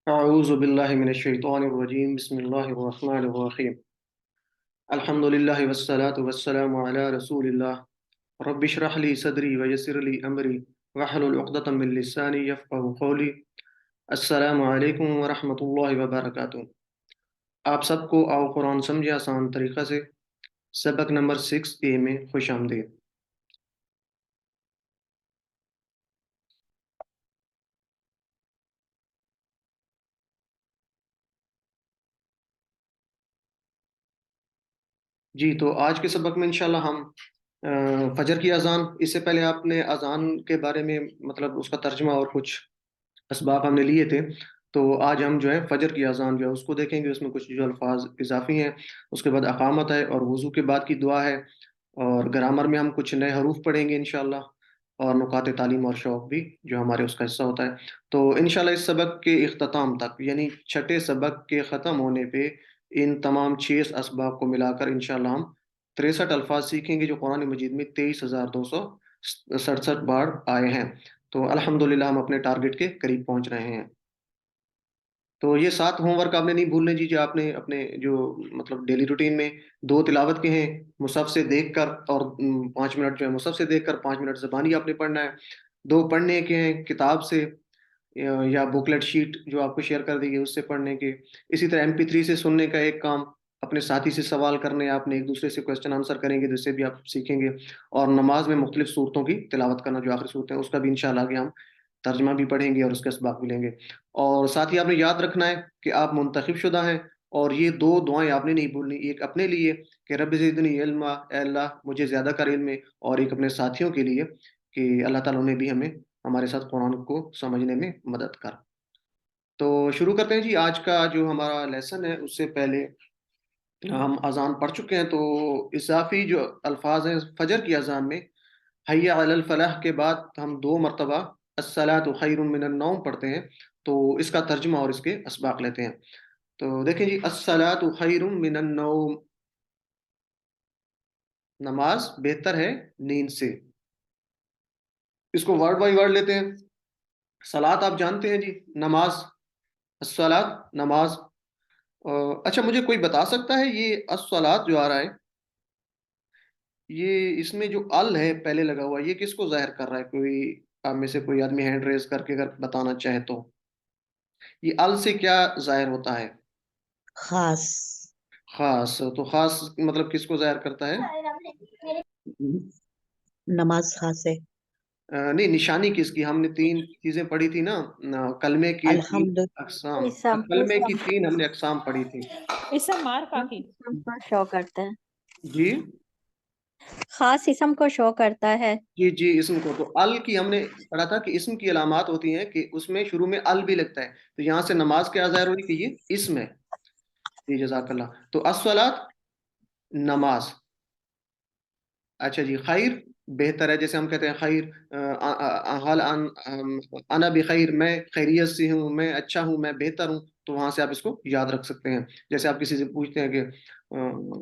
أعوذ بالله من الشيطان الرجيم بسم الله الرحمن الرحيم الحمد لله والصلاة والسلام على رسول الله رب اشرح لي صدري ويسر لي أمري واحلل عقدة من لساني يفقهوا قولي السلام علیکم ورحمۃ اللہ وبرکاتہ۔ آپ سب کو آؤ قرآن سمجھے آسان طریقہ سے سبق نمبر 6A میں خوش آمدید۔ جی تو آج کے سبق میں انشاءاللہ ہم فجر کی اذان، اس سے پہلے آپ نے اذان کے بارے میں مطلب اس کا ترجمہ اور کچھ اسباق ہم نے لیے تھے، تو آج ہم جو ہے فجر کی اذان جو ہے اس کو دیکھیں گے، اس میں کچھ جو الفاظ اضافی ہیں، اس کے بعد اقامت ہے اور وضو کے بعد کی دعا ہے، اور گرامر میں ہم کچھ نئے حروف پڑھیں گے انشاءاللہ، اور نکات تعلیم اور شوق بھی جو ہمارے اس کا حصہ ہوتا ہے۔ تو انشاءاللہ اس سبق کے اختتام تک، یعنی چھٹے سبق کے ختم ہونے پہ، ان تمام 6 اسباق کو ملا کر انشاءاللہ ہم 63 الفاظ سیکھیں گے جو قرآن مجید میں 23,267 بار آئے ہیں۔ تو الحمدللہ ہم اپنے ٹارگٹ کے قریب پہنچ رہے ہیں۔ تو یہ 7 ہوم ورک آپ نے نہیں بھولنے جی، جو آپ نے اپنے جو مطلب ڈیلی روٹین میں 2 تلاوت کے ہیں مصحف سے دیکھ کر، اور 5 منٹ جو ہے مصحف سے دیکھ کر، 5 منٹ زبانی آپ نے پڑھنا ہے، 2 پڑھنے کے ہیں کتاب سے یا بکلیٹ شیٹ جو آپ کو شیئر کر دی گئی اس سے پڑھنے کے، اسی طرح MP3 سے سننے کا ایک کام، اپنے ساتھی سے سوال کرنے، آپ نے ایک دوسرے سے کوسچن آنسر کریں گے جس سے بھی آپ سیکھیں گے، اور نماز میں مختلف صورتوں کی تلاوت کرنا، جو آخری صورتیں ہیں اس کا بھی انشاءاللہ آگے ہم ترجمہ بھی پڑھیں گے اور اس کے اسباق بھی لیں گے۔ اور ساتھ ہی آپ نے یاد رکھنا ہے کہ آپ منتخب شدہ ہیں، اور یہ 2 دعائیں آپ نے نہیں بھولنی، ایک اپنے لیے کہ رب زدنی علما، اے اللہ مجھے زیادہ کر علم میں، اور ایک اپنے ساتھیوں کے لیے کہ اللہ تعالیٰ نے بھی ہمیں ہمارے ساتھ قرآن کو سمجھنے میں مدد کر۔ تو شروع کرتے ہیں جی آج کا جو ہمارا لیسن ہے۔ اس سے پہلے ہم اذان پڑھ چکے ہیں، تو اضافی جو الفاظ ہیں فجر کی اذان میں، حی علی الفلاح کے بعد ہم 2 مرتبہ الصلاۃ خیر من النوم پڑھتے ہیں، تو اس کا ترجمہ اور اس کے اسباق لیتے ہیں۔ تو دیکھیں جی، الصلاۃ خیر من النوم، نماز بہتر ہے نیند سے۔ اس کو ورڈ بائی ورڈ لیتے ہیں۔ صلاۃ آپ جانتے ہیں جی، نماز، الصلاۃ نماز۔ اچھا مجھے کوئی بتا سکتا ہے یہ الصلاۃ جو آ رہا ہے، یہ اس میں جو ال ہے پہلے لگا ہوا، یہ کس کو ظاہر کر رہا ہے؟ کوئی آپ میں سے کوئی آدمی ہینڈ ریز کر کے اگر بتانا چاہے تو، یہ ال سے کیا ظاہر ہوتا ہے؟ خاص، خاص، تو خاص مطلب کس کو ظاہر کرتا ہے؟ نماز خاص ہے۔ نہیں، نشانی کس کی؟ ہم نے 3 چیزیں پڑھی تھی نا، کلمے کے 3 الحمد اقسام، اسم کلمے کی 3 ہم نے اقسام پڑھی تھی۔ اسم مار کاکی کو شو کرتا ہے، جی خاص اسم کو شو کرتا ہے۔ جی جی، اسم کو تو ال کی ہم نے پڑھا تھا کہ اسم کی علامات ہوتی ہیں کہ اس میں شروع میں ال بھی لگتا ہے، تو یہاں سے نماز کیا ظاہر ہوئی کہ یہ اسم ہے۔ جی جزاک اللہ۔ تو الصلاۃ نماز، اچھا جی، خیر بہتر ہے، جیسے ہم کہتے ہیں خیر، حال انا بخیر، میں خیریت سے ہوں، میں اچھا ہوں، میں بہتر ہوں، تو وہاں سے آپ اس کو یاد رکھ سکتے ہیں۔ جیسے آپ کسی سے پوچھتے ہیں کہ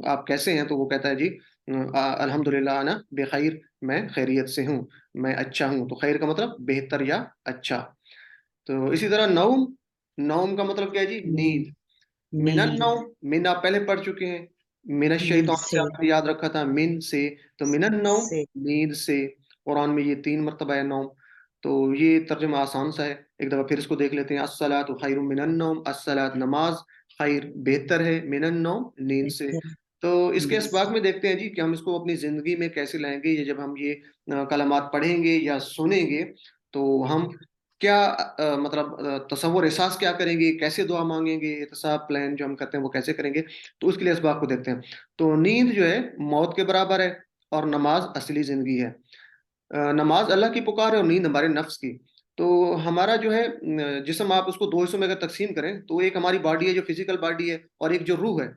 آپ کیسے ہیں، تو وہ کہتا ہے جی الحمدللہ انا بخیر، میں خیریت سے ہوں، میں اچھا ہوں، تو خیر کا مطلب بہتر یا اچھا۔ تو اسی طرح نوم، نوم کا مطلب کیا ہے جی؟ نیند۔ من نیند النوم، من آپ پہلے پڑھ چکے ہیں، من نیند الشیطان سے سے آپ نے یاد رکھا تھا، من سے، تو من النوم سے نیند سے۔ قرآن میں یہ 3 مرتبہ ہے نوم، تو یہ ترجمہ آسان سا ہے، ایک دفعہ پھر اس کو دیکھ لیتے ہیں۔ الصلاۃ خیر من النوم، الصلاۃ نماز، خیر بہتر ہے، من النوم نیند سے۔ بہتر تو اس کے نیند سے۔ اسباق میں دیکھتے ہیں جی کہ ہم اس کو اپنی زندگی میں کیسے لائیں گے، یہ جب ہم یہ کلمات پڑھیں گے یا سنیں گے تو ہم کیا مطلب تصور احساس کیا کریں گے، کیسے دعا مانگیں گے، احتساب پلان جو ہم کرتے ہیں وہ کیسے کریں گے، تو اس کے لیے اسباق کو دیکھتے ہیں۔ تو نیند جو ہے موت کے برابر ہے، اور نماز اصلی زندگی ہے۔ نماز اللہ کی پکار ہے اور نیند ہمارے نفس کی۔ تو ہمارا جو ہے جسم، آپ اس کو 2 حصوں میں اگر تقسیم کریں تو ایک ہماری باڈی ہے جو فزیکل باڈی ہے، اور ایک جو روح ہے۔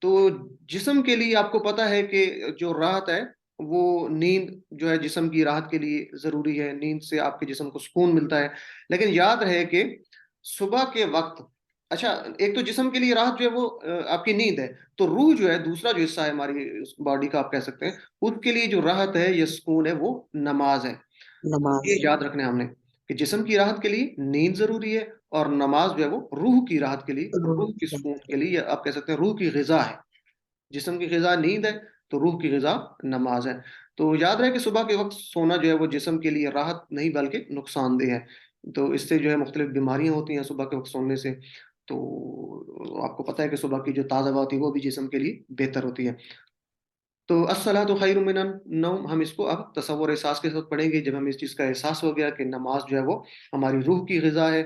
تو جسم کے لیے آپ کو پتا ہے کہ جو راحت ہے وہ نیند جو ہے جسم کی راحت کے لیے ضروری ہے، نیند سے آپ کے جسم کو سکون ملتا ہے۔ لیکن یاد رہے کہ صبح کے وقت، اچھا ایک تو جسم کے لیے راحت جو ہے وہ آپ کی نیند ہے، تو روح جو ہے دوسرا جو حصہ ہے ہماری باڈی کا آپ کہہ سکتے ہیں، اس کے لیے جو راحت ہے یا سکون ہے وہ نماز ہے۔ تو نماز یہ یاد رکھنا ہے ہم نے۔ کہ جسم کی راحت کے لیے نیند ضروری ہے، اور نماز جو ہے وہ روح کی راحت کے لیے، روح کی سکون کے لیے، یا آپ کہہ سکتے ہیں روح کی غذا ہے۔ جسم کی غذا نیند ہے تو روح کی غذا نماز ہے۔ تو یاد رہے کہ صبح کے وقت سونا جو ہے وہ جسم کے لیے راحت نہیں بلکہ نقصان دہ ہے۔ تو اس سے جو ہے مختلف بیماریاں ہوتی ہیں صبح کے وقت سونے سے۔ تو آپ کو پتہ ہے کہ صبح کی جو تازہ ہوا ہوتی ہے وہ بھی جسم کے لیے بہتر ہوتی ہے۔ تو الصلاۃ خیر من النوم، ہم اس کو اب تصور احساس کے ساتھ پڑھیں گے۔ جب ہمیں اس چیز کا احساس ہو گیا کہ نماز جو ہے وہ ہماری روح کی غذا ہے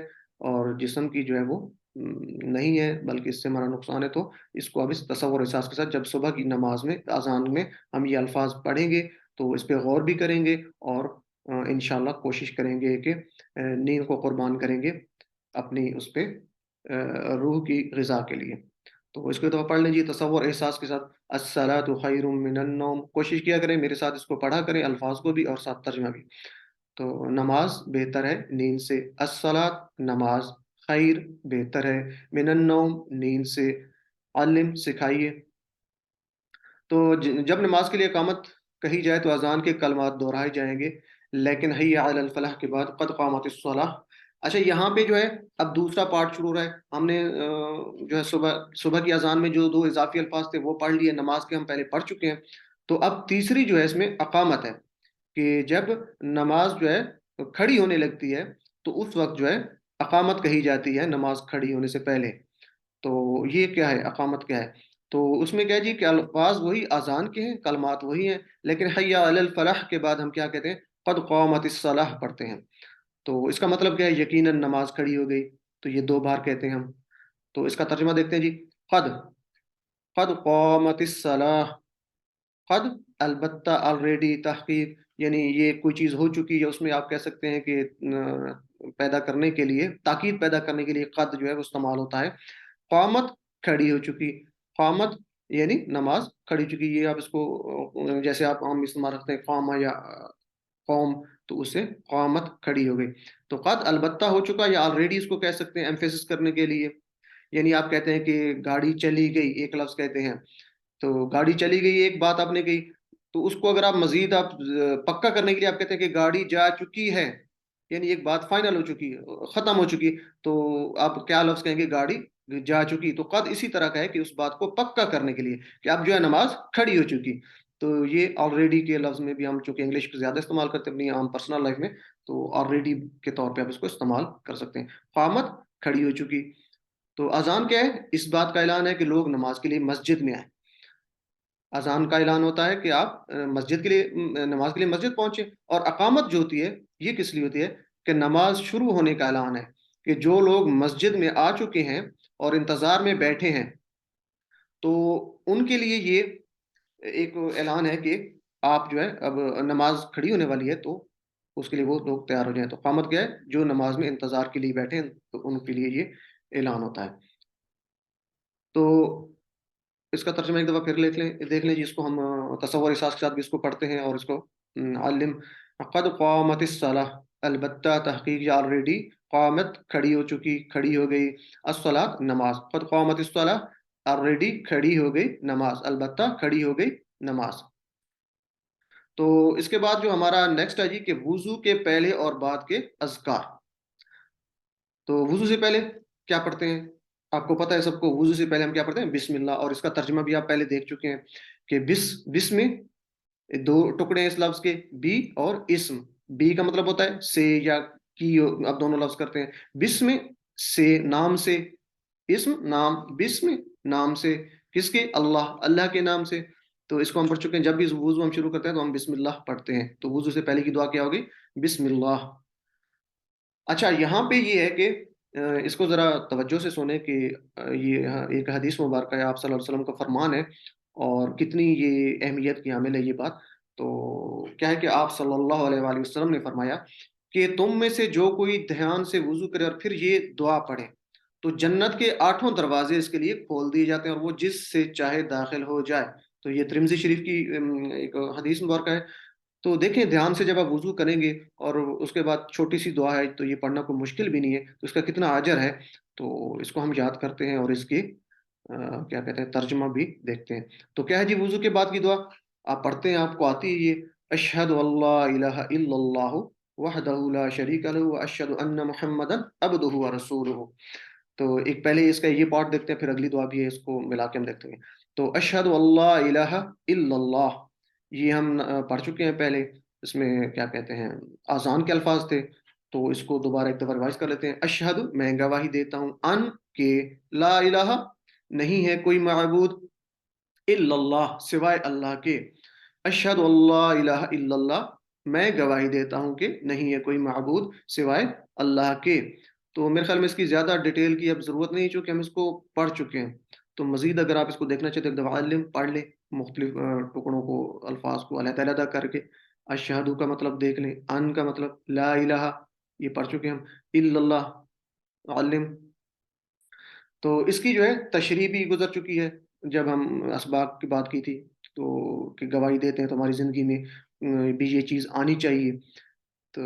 اور جسم کی جو ہے وہ نہیں ہے بلکہ اس سے ہمارا نقصان ہے، تو اس کو اب اس تصور احساس کے ساتھ جب صبح کی نماز میں اذان میں ہم یہ الفاظ پڑھیں گے تو اس پہ غور بھی کریں گے، اور انشاءاللہ کوشش کریں گے کہ نیند کو قربان کریں گے اپنی اس پہ روح کی غذا کے لیے۔ تو اس کو تو پڑھ لیجیے تصور احساس کے ساتھ، الصلاۃ خیر من النوم۔ کوشش کیا کریں میرے ساتھ اس کو پڑھا کریں، الفاظ کو بھی اور ساتھ ترجمہ بھی۔ تو نماز بہتر ہے نیند سے، الصلاۃ نماز، خیر بہتر ہے، من النوم نیند سے، علم سکھائیے۔ تو جب نماز کے لیے اقامت کہی جائے تو اذان کے کلمات دہرائے جائیں گے، لیکن حی علی الفلاح کے بعد قد قامت الصلاح۔ اچھا یہاں پہ جو ہے اب دوسرا پارٹ شروع ہو رہا ہے۔ ہم نے جو ہے صبح کی اذان میں جو دو اضافی الفاظ تھے وہ پڑھ لیے، نماز کے ہم پہلے پڑھ چکے ہیں۔ تو اب تیسری جو ہے اس میں اقامت ہے، کہ جب نماز جو ہے کھڑی ہونے لگتی ہے تو اس وقت جو ہے اقامت کہی جاتی ہے نماز کھڑی ہونے سے پہلے۔ تو یہ کیا ہے، اقامت کیا ہے؟ تو اس میں کیا ہے جی کہ الفاظ وہی اذان کے ہیں، کلمات وہی ہیں، لیکن حی علی الفلاح کے بعد ہم کیا کہتے ہیں؟ قد قامت الصلاح پڑھتے ہیں۔ تو اس کا مطلب کیا ہے؟ یقیناً نماز کھڑی ہو گئی، تو یہ دو بار کہتے ہیں ہم۔ تو اس کا ترجمہ دیکھتے ہیں جی، قد قد قامت الصلاح، قد البتہ، آلریڈی، تحقیق، یعنی یہ کوئی چیز ہو چکی ہے، اس میں آپ کہہ سکتے ہیں کہ پیدا کرنے کے لیے، تاکید پیدا کرنے کے لیے قد جو ہے وہ استعمال ہوتا ہے۔ قامت کھڑی ہو چکی، قامت یعنی نماز کھڑی چکی، یہ آپ اس کو جیسے آپ ہم استعمال رکھتے ہیں قامہ یا قوم، تو اس سے قامت کھڑی ہو گئی۔ تو قد البتہ ہو چکا، یا آلریڈی اس کو کہہ سکتے ہیں ایمفیسس کرنے کے لیے، یعنی آپ کہتے ہیں کہ گاڑی چلی گئی، ایک لفظ کہتے ہیں تو گاڑی چلی گئی، ایک بات آپ نے کہی، تو اس کو اگر آپ مزید آپ پکا کرنے کے لیے آپ کہتے ہیں کہ گاڑی جا چکی ہے، یعنی ایک بات فائنل ہو چکی ہے، ختم ہو چکی، تو آپ کیا لفظ کہیں گے؟ گاڑی جا چکی۔ تو قد اسی طرح کا ہے کہ اس بات کو پکا کرنے کے لیے کہ اب جو ہے نماز کھڑی ہو چکی۔ تو یہ آلریڈی کے لفظ میں بھی ہم چونکہ انگلش کو زیادہ استعمال کرتے ہیں اپنی عام پرسنل لائف میں، تو آلریڈی کے طور پہ آپ اس کو استعمال کر سکتے ہیں۔ قامت کھڑی ہو چکی۔ تو اذان کیا ہے؟ اس بات کا اعلان ہے کہ لوگ نماز کے لیے مسجد میں آئیں۔ اذان کا اعلان ہوتا ہے کہ آپ مسجد کے لیے، نماز کے لیے مسجد پہنچے، اور اقامت جو ہوتی ہے یہ کس لیے ہوتی ہے؟ کہ نماز شروع ہونے کا اعلان ہے، کہ جو لوگ مسجد میں آ چکے ہیں اور انتظار میں بیٹھے ہیں تو ان کے لیے یہ ایک اعلان ہے کہ آپ جو ہے اب نماز کھڑی ہونے والی ہے، تو اس کے لیے وہ لوگ تیار ہو جائیں۔ تو قامت کیا ہے؟ جو نماز میں انتظار کے لیے بیٹھے ہیں تو ان کے لیے یہ اعلان ہوتا ہے۔ تو اس کا ترجمہ ایک دفعہ پھر دیکھ لیں جی، اس کو ہم تصور احساس کے ساتھ بھی اس کو پڑھتے ہیں، اور اس کو علم۔ قد قامت الصلاح، البتہ تحقیق یا آلریڈی، قامت کھڑی ہو چکی، کھڑی ہو گئی، الصلاۃ نماز، قد قامت الصلاح آلریڈی کھڑی ہو گئی نماز، البتہ کھڑی ہو گئی نماز۔ تو اس کے بعد جو ہمارا نیکسٹ ہے جی کہ وضو کے پہلے اور بعد کے اذکار۔ تو وضو سے پہلے کیا پڑھتے ہیں؟ آپ کو پتہ ہے سب کو، وضو سے پہلے ہم کیا پڑھتے ہیں؟ بسم اللہ، اور اس کا ترجمہ بھی آپ پہلے دیکھ چکے ہیں کہ بس میں دو ٹکڑے ہیں اس لفظ کے، بی اور اسم۔ بی کا مطلب ہوتا ہے سے یا کی، آپ دونوں لفظ کرتے ہیں۔ بسم سے نام سے، اسم نام، بسم نام سے، کس کے؟ اللہ، اللہ کے نام سے۔ تو اس کو ہم پڑھ چکے ہیں، جب بھی وضو ہم شروع کرتے ہیں تو ہم بسم اللہ پڑھتے ہیں۔ تو وضو سے پہلے کی دعا کیا ہوگی؟ بسم اللہ۔ اچھا یہاں پہ یہ ہے کہ اس کو ذرا توجہ سے سنیں کہ یہ ایک حدیث مبارکہ ہے، آپ صلی اللہ علیہ وسلم کا فرمان ہے، اور کتنی یہ اہمیت کی حامل ہے یہ بات۔ تو کیا ہے کہ آپ صلی اللہ علیہ وآلہ وسلم نے فرمایا کہ تم میں سے جو کوئی دھیان سے وضو کرے اور پھر یہ دعا پڑھے تو جنت کے 8 دروازے اس کے لیے کھول دیے جاتے ہیں، اور وہ جس سے چاہے داخل ہو جائے۔ تو یہ ترمذی شریف کی ایک حدیث مبارکہ ہے۔ تو دیکھیں دھیان سے جب آپ وضو کریں گے اور اس کے بعد چھوٹی سی دعا ہے، تو یہ پڑھنا کوئی مشکل بھی نہیں ہے، تو اس کا کتنا اجر ہے، تو اس کو ہم یاد کرتے ہیں اور اس کی کیا کہتے ہیں ترجمہ بھی دیکھتے ہیں۔ تو کیا ہے جی وضو کے بعد کی دعا؟ آپ پڑھتے ہیں، آپ کو آتی ہے یہ، اشہد اللہ الہ الا اللہ وحدہ لا شریک لہ واشہد ان محمدا عبدہ ورسولہ. تو ایک پہلے اس کا یہ پارٹ دیکھتے ہیں، پھر اگلی دعا بھی ہے، اس کو ملا کے ہم دیکھتے ہیں. تو اشہد اللہ الہ الا اللہ، یہ ہم پڑھ چکے ہیں پہلے. اس میں کیا کہتے ہیں، آزان کے الفاظ تھے، تو اس کو دوبارہ ایک دفعہ ریوائز کر لیتے ہیں. اشہد، میں گواہی دیتا ہوں، ان کہ لا الہ، نہیں ہے کوئی معبود، الا اللہ، سوائے اللہ کے. اشہد اللہ الہ الا اللہ، میں گواہی دیتا ہوں کہ نہیں ہے کوئی معبود سوائے اللہ کے. تو میرے خیال میں اس کی زیادہ ڈیٹیل کی اب ضرورت نہیں، چونکہ ہم اس کو پڑھ چکے ہیں. تو مزید اگر آپ اس کو دیکھنا چاہتے ہیں ایک دفعہ علم پڑھ لیں، مختلف ٹکڑوں کو، الفاظ کو علیحدہ علیحدہ کر کے. اشہدو کا مطلب دیکھ لیں، ان کا مطلب لا الہ، یہ پڑھ چکے ہم، الا اللہ علم. تو اس کی جو ہے تشریح بھی گزر چکی ہے جب ہم اسباق کی بات کی تھی، تو کہ گواہی دیتے ہیں تو ہماری زندگی میں بھی یہ چیز آنی چاہیے. تو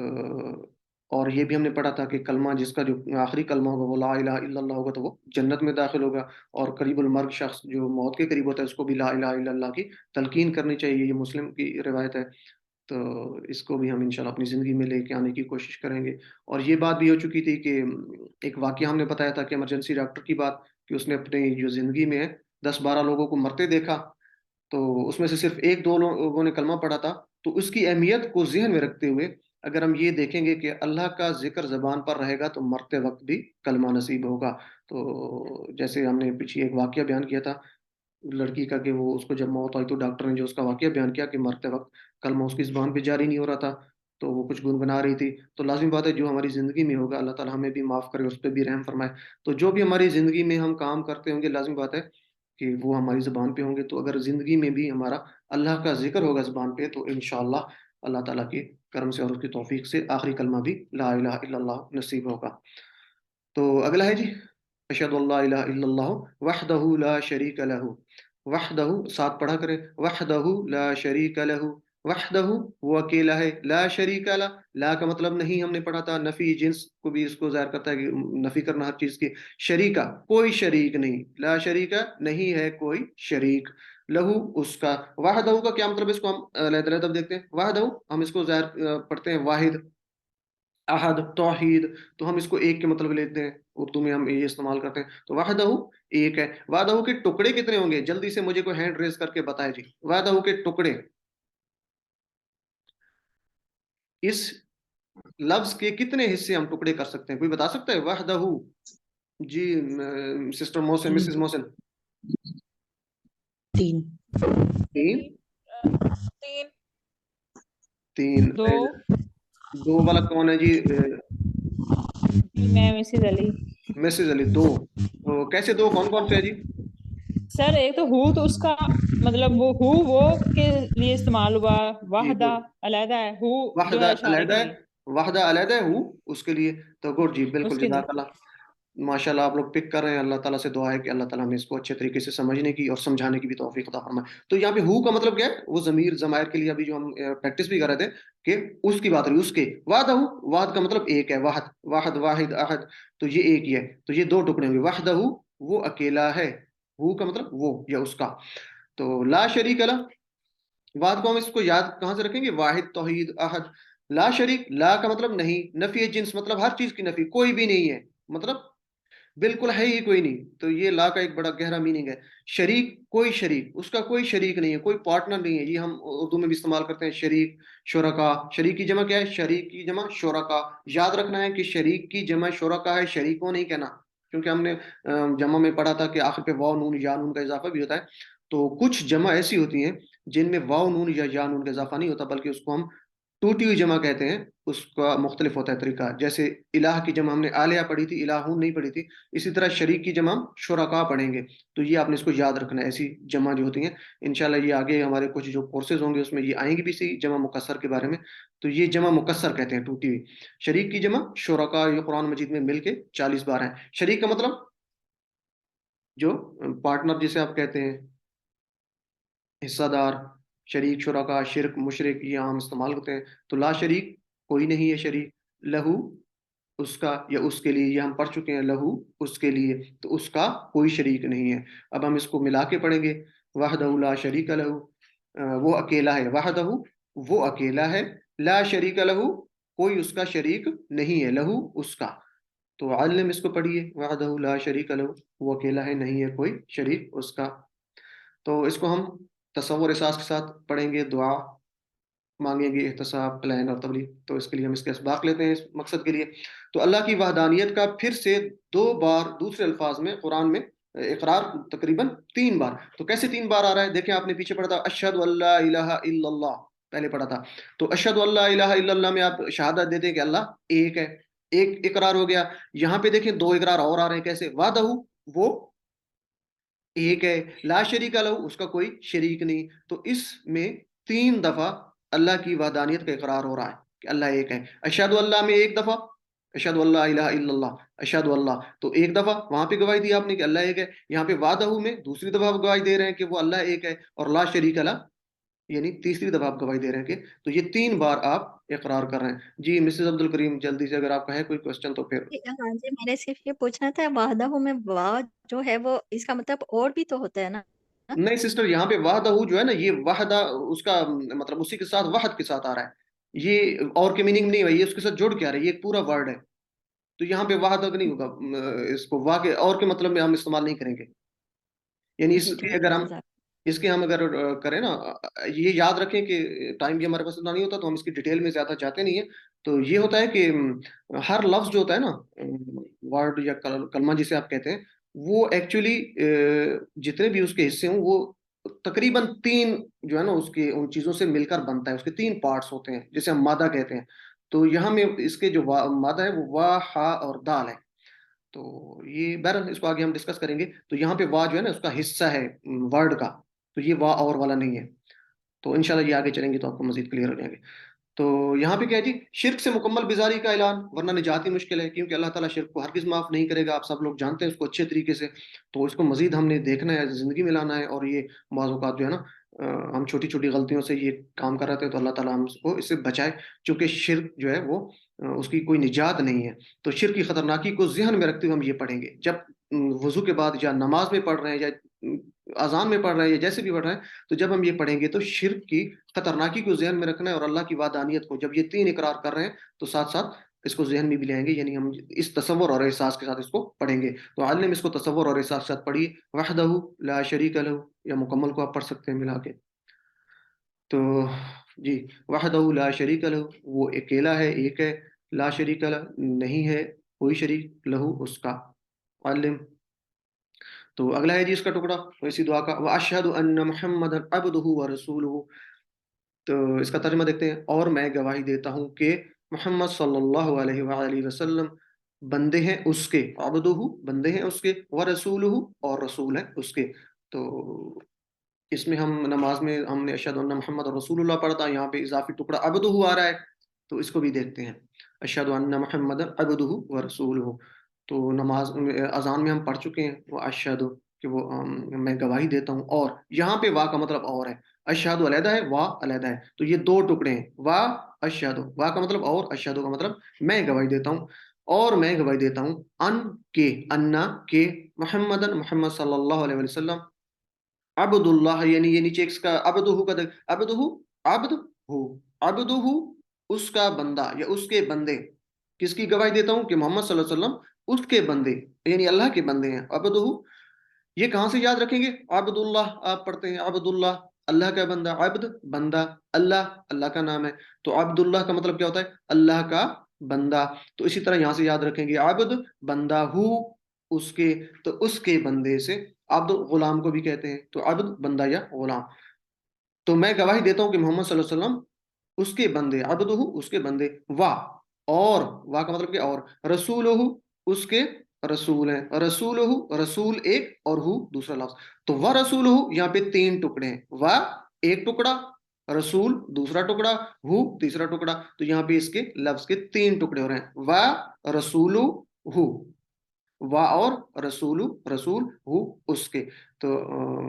اور یہ بھی ہم نے پڑھا تھا کہ کلمہ جس کا جو آخری کلمہ ہوگا وہ لا الہ الا اللہ ہوگا تو وہ جنت میں داخل ہوگا. اور قریب المرگ شخص جو موت کے قریب ہوتا ہے اس کو بھی لا الہ الا اللہ کی تلقین کرنی چاہیے، یہ مسلم کی روایت ہے. تو اس کو بھی ہم انشاءاللہ اپنی زندگی میں لے کے آنے کی کوشش کریں گے. اور یہ بات بھی ہو چکی تھی کہ ایک واقعہ ہم نے بتایا تھا کہ ایمرجنسی ڈاکٹر کی بات، کہ اس نے اپنی جو زندگی میں 10-12 لوگوں کو مرتے دیکھا، تو اس میں سے صرف 1-2 لوگوں نے کلمہ پڑھا تھا. تو اس کی اہمیت کو ذہن میں رکھتے ہوئے اگر ہم یہ دیکھیں گے کہ اللہ کا ذکر زبان پر رہے گا تو مرتے وقت بھی کلمہ نصیب ہوگا. تو جیسے ہم نے پیچھے ایک واقعہ بیان کیا تھا لڑکی کا، کہ وہ اس کو جب موت آئی تو ڈاکٹر نے جو اس کا واقعہ بیان کیا کہ مرتے وقت کلمہ اس کی زبان پہ جاری نہیں ہو رہا تھا، تو وہ کچھ گنگنا رہی تھی. تو لازمی بات ہے جو ہماری زندگی میں ہوگا اللہ تعالیٰ ہمیں بھی معاف کرے، اس پہ بھی رحم فرمائے. تو جو بھی ہماری زندگی میں ہم کام کرتے ہوں گے لازمی بات ہے کہ وہ ہماری زبان پہ ہوں گے. تو اگر زندگی میں بھی ہمارا اللہ کا ذکر ہوگا زبان پہ تو انشاءاللہ اللہ تعالیٰ کے کرم سے اور اس کی توفیق سے آخری کلمہ بھی لا الہ الا اللہ نصیب ہوگا. تو اگلا ہے جی، اشہد اللہ الہ الا اللہ وحدہ لا شریک لہ. وحدہ، ساتھ پڑھا کریں، وحدہ لا شریک لہ. وحدہ، وہ اکیلا ہے، لا شریک لہ، لا کا مطلب نہیں، ہم نے پڑھا تھا نفی جنس کو بھی اس کو ظاہر کرتا ہے کہ نفی کرنا ہر چیز کی. شریکہ، کوئی شریک نہیں، لا شریکہ، نہیں ہے کوئی شریک. لہو، اس کا. وحدہ کا کیا مطلب ہے، اس کو ہم علیحدہ علیحدہ دیکھتے ہیں. وحدہ ہم اس کو ظاہر پڑھتے ہیں واحد، احد، توحید، تو ہم اس کو ایک کے مطلب لیتے ہیں، اردو میں ہم یہ استعمال کرتے ہیں. تو وحدہ ایک ہے. وحدہ کے ٹکڑے کتنے ہوں گے، جلدی سے مجھے کوئی ہینڈ ریز کر کے بتائے جی. وحدہ کے ٹکڑے، اس لفظ کے کتنے حصے ہم ٹکڑے کر سکتے ہیں، کوئی بتا سکتا ہے؟ وحدہ جی، سسٹر محسن، مسز محسن. 3. تین. تین. تین. دو. دو والا کون ہے جی؟ میں مسز علی. مسز علی. دو. تو کیسے دو، کون کون سے ہے جی؟ سر ایک تو ہو، تو اس کا مطلب وہ ہو وہ کے لیے استعمال ہوا، واحدہ علیحدہ ہے، ہو جو وحدہ ہے اشارے علیحدہ کے ہے، لیے وحدہ علیحدہ ہے، اس کے لیے. تو گڈ جی، بالکل، اس کے لیے. جزاک اللہ. ماشاء اللہ آپ لوگ پک کر رہے ہیں. اللہ تعالیٰ سے دعا ہے کہ اللہ تعالیٰ ہمیں اس کو اچھے طریقے سے سمجھنے کی اور سمجھانے کی بھی توفیق عطا فرمائے. تو یہاں پہ ہو کا مطلب کیا ہے، وہ ضمیر ضمائر کے لیے ابھی جو ہم پریکٹس بھی کر رہے تھے کہ اس کی بات رہی، اس کے. وحدہ، واحد کا مطلب ایک ہے، واحد، واحد، واحد، احد، تو یہ ایک ہی ہے. تو یہ دو ٹکڑے ہوں گے. وحدہ، وہ اکیلا ہے، ہو کا مطلب وہ یا اس کا. تو لا شریک لہ، واحد کو ہم اس کو یاد کہاں سے رکھیں گے، واحد، توحید، احد. لا شریک، لا کا مطلب نہیں، نفی جنس مطلب ہر چیز کی نفی، کوئی بھی نہیں ہے، مطلب بالکل ہے ہی کوئی نہیں. تو یہ لا کا ایک بڑا گہرا میننگ ہے. شریک، کوئی شریک، اس کا کوئی شریک نہیں ہے، کوئی پارٹنر نہیں ہے. یہ ہم اردو میں بھی استعمال کرتے ہیں، شریک، شرکا. شریک کی جمع کیا ہے، شریک کی جمع شرکا. یاد رکھنا ہے کہ شریک کی جمع شرکا ہے، شریکوں نہیں کہنا، کیونکہ ہم نے جمع میں پڑھا تھا کہ آخر پہ واو نون یا نون کا اضافہ بھی ہوتا ہے. تو کچھ جمع ایسی ہوتی ہیں جن میں واو نون یا نون کا اضافہ نہیں ہوتا، بلکہ اس کو ہم ٹوٹی ہوئی جمع کہتے ہیں. اس کا مختلف ہوتا ہے طریقہ. جیسے الہ کی جمع ہم نے آلیہ پڑھی تھی، الہون نہیں پڑھی تھی. اسی طرح شریک کی جمع ہم شرکا پڑھیں گے. تو یہ آپ نے اس کو یاد رکھنا ہے، ایسی جمع جو ہوتی ہیں. انشاءاللہ یہ آگے ہمارے کچھ جو کورسز ہوں گے اس میں یہ آئیں گے بھی صحیح جمع مکسر کے بارے میں. تو یہ جمع مکسر کہتے ہیں، ٹوٹی ہوئی. شریک کی جمع شرکا، یہ قرآن مجید میں مل کے 40 بار ہیں. شریک کا مطلب جو پارٹنر جسے آپ کہتے ہیں، حصہ دار. شریک، شرکا، شرک، مشرک، یہ عام استعمال ہوتے ہیں. تو لا شریک، کوئی نہیں ہے شریک. لہو، اس کا یا اس کے لیے، یہ ہم پڑھ چکے ہیں، لہو اس کے لیے، تو اس کا کوئی شریک نہیں ہے. اب ہم اس کو ملا کے پڑھیں گے. وحدہ لا شریک لہ، وہ اکیلا ہے. وحدہ، وہ اکیلا ہے. لا شریک لہ، کوئی اس کا شریک نہیں ہے، لہو اس کا. تو علم اس کو پڑھیے، وحدہ لا شریک لہ، وہ اکیلا ہے، نہیں ہے کوئی شریک اس کا. تو اس کو ہم تصور احساس کے ساتھ پڑھیں گے، دعا مانگیں گے، احتساب، پلان اور تبلیغ. تو اس کے لیے ہم اس کے اسباق لیتے ہیں اس مقصد کے لیے. تو اللہ کی وحدانیت کا پھر سے 2 بار دوسرے الفاظ میں قرآن میں اقرار، تقریباً 3 بار. تو کیسے 3 بار آ رہا ہے؟ دیکھیں، آپ نے پیچھے پڑھا تھا اشہد اللہ الہ الا اللہ، پہلے پڑھا تھا. تو اشہد اللہ الہ الا اللہ میں آپ شہادت دیتے ہیں کہ اللہ ایک ہے، ایک اقرار ہو گیا. یہاں پہ دیکھیں 2 اقرار اور آ رہے ہیں. کیسے؟ وحدہ، وہ ایک ہے، لا شریک لہ، اس کا کوئی شریک نہیں. تو اس میں 3 دفعہ اللہ کی وحدانیت کا اقرار ہو رہا ہے کہ اللہ ایک ہے. اشہد اللہ میں 1 دفعہ، اشہد اللہ الہ الا اللہ، اشہد اللہ. تو 1 دفعہ وہاں پہ گواہی دی آپ نے کہ اللہ ایک ہے. یہاں پہ وعدہ میں دوسری دفعہ آپ گواہی دے رہے ہیں کہ وہ اللہ ایک ہے. اور لا شریک لہ یعنی تیسری دفعہ آپ گواہی دے رہے ہیں کہ، تو یہ 3 بار آپ اقرار کر رہے ہیں. جی مسز عبد الکریم، جلدی سے اگر آپ کا ہے کوئی کوشچن تو پھر. ہاں جی، میں نے صرف یہ پوچھنا تھا، وحدہ میں واو جو ہے وہ اس کا مطلب اور بھی تو ہوتا ہے نا؟ نہیں سسٹر، یہاں پہ وحدہ جو ہے نا، یہ وحدہ اس کا مطلب اسی کے ساتھ وحد کے ساتھ آ رہا ہے. یہ اور کے میننگ نہیں ہے، یہ اس کے ساتھ جڑ کے آ رہا ہے، یہ ایک پورا ورڈ ہے. تو یہاں پہ وحدہ نہیں ہوگا، اس کو واہ کے اور کے مطلب میں ہم استعمال نہیں کریں گے. یعنی اس جی کے ٹھیک اگر ہے، ہم جزاک اس کے ہم اگر کریں نا، یہ یاد رکھیں کہ ٹائم بھی ہمارے پاس اتنا نہیں ہوتا، تو ہم اس کی ڈیٹیل میں زیادہ جاتے نہیں ہیں. تو یہ ہوتا ہے کہ ہر لفظ جو ہوتا ہے نا، ورڈ یا کلمہ جسے آپ کہتے ہیں، وہ ایکچولی جتنے بھی اس کے حصے ہوں، وہ تقریباً 3 جو ہے نا اس کے ان چیزوں سے مل کر بنتا ہے. اس کے 3 پارٹس ہوتے ہیں جسے ہم مادہ کہتے ہیں. تو یہاں میں اس کے جو مادہ ہے وہ وا، ہا اور دال ہے. تو یہ بہرحال اس کو آگے ہم ڈسکس کریں گے. تو یہاں پہ وا جو ہے نا اس کا حصہ ہے ورڈ کا، تو یہ وا اور والا نہیں ہے. تو انشاءاللہ یہ آگے چلیں گے تو آپ کو مزید کلیئر ہو جائیں گے. تو یہاں پہ کیا ہے جی، شرک سے مکمل بیزاری کا اعلان، ورنہ نجات ہی مشکل ہے، کیونکہ اللہ تعالیٰ شرک کو ہرگز معاف نہیں کرے گا. آپ سب لوگ جانتے ہیں اس کو اچھے طریقے سے. تو اس کو مزید ہم نے دیکھنا ہے، زندگی میں لانا ہے. اور یہ بعض اوقات جو ہے نا، ہم چھوٹی چھوٹی غلطیوں سے یہ کام کر رہے تھے، تو اللہ تعالیٰ ہم کو اس سے بچائے، چونکہ شرک جو ہے وہ اس کی کوئی نجات نہیں ہے. تو شرک کی خطرناکی کو ذہن میں رکھتے ہوئے ہم یہ پڑھیں گے. جب وضو کے بعد یا نماز میں پڑھ رہے ہیں، یا اذان میں پڑھ رہے ہیں، یا جیسے بھی پڑھ رہے ہیں، تو جب ہم یہ پڑھیں گے تو شرک کی خطرناکی کو ذہن میں رکھنا ہے، اور اللہ کی وحدانیت کو. جب یہ 3 اقرار کر رہے ہیں تو ساتھ ساتھ اس کو ذہن میں بھی لائیں گے، یعنی ہم اس تصور اور احساس کے ساتھ اس کو پڑھیں گے. تو عالم اس کو تصور اور احساس کے ساتھ پڑھیے، وحدہ لا شریک لہ، یا مکمل کو آپ پڑھ سکتے ہیں ملا کے. تو جی، وحدہ لا شریک لہ، وہ اکیلا ہے، ایک ہے. لا شریک لہ، نہیں ہے کوئی شریک، لہو اس کا. عالم. تو اگلا ہے جی اس کا ٹکڑا اسی دعا کا، واشہد ان محمد عبدہ ورسولہ. تو اس کا ترجمہ دیکھتے ہیں. اور میں گواہی دیتا ہوں کہ محمد صلی اللہ علیہ وآلہ وسلم بندے ہیں اس کے، عبدہ بندے ہیں اس کے، ورسولہ اور رسول ہیں اس کے. تو اس میں ہم نماز میں ہم نے اشہد ان محمد رسول اللہ پڑھا تھا، یہاں پہ اضافی ٹکڑا عبدہ آ رہا ہے. تو اس کو بھی دیکھتے ہیں، اشہد ان محمد عبدہ ورسولہ. تو نماز اذان میں ہم پڑھ چکے ہیں وہ اشہد، کہ وہ میں گواہی دیتا ہوں. اور یہاں پہ وا کا مطلب اور ہے، اشہد علیحدہ ہے، وا علیحدہ ہے. تو یہ 2 ٹکڑے ہیں، وا اشہد. وا کا مطلب اور، اشہد کا مطلب میں گواہی دیتا ہوں. اور میں گواہی دیتا ہوں ان کے، انا کے، محمد محمد صلی اللہ علیہ وسلم عبد اللہ، یعنی یہ نیچے اس کا عبدہ کا عبدہ، عبد ہو، عبدہ اس کا بندہ یا اس کے بندے. کس کی گواہی دیتا ہوں؟ کہ محمد صلی اللہ علیہ وسلم اس کے بندے، یعنی اللہ کے بندے ہیں. عبدہ یہ کہاں سے یاد رکھیں گے؟ عبد اللہ آپ پڑھتے ہیں، عبد اللہ اللہ کا بندہ، عبد بندہ، اللہ اللہ کا نام ہے. تو عبد اللہ کا مطلب کیا ہوتا ہے؟ اللہ کا بندہ. تو اسی طرح یہاں سے یاد رکھیں گے، عبد بندہ، ہو اس کے، تو اس کے بندے سے عبد غلام کو بھی کہتے ہیں. تو عبد بندہ یا غلام. تو میں گواہی دیتا ہوں کہ محمد صلی اللہ علیہ وسلم اس کے بندے، عبدہ اس کے بندے، واہ اور واہ کا مطلب کہ اور، رسول اس کے رسول ہیں. رسول رسول ایک اور ہو دوسرا لفظ. تو وہ رسول یہاں پہ 3 ٹکڑے ہیں، واہ ایک ٹکڑا، رسول دوسرا ٹکڑا، ہو تیسرا ٹکڑا. تو یہاں پہ اس کے لفظ کے 3 ٹکڑے ہو رہے ہیں، واہ رسول ہو، وا اور رسول رسول ہو اس کے. تو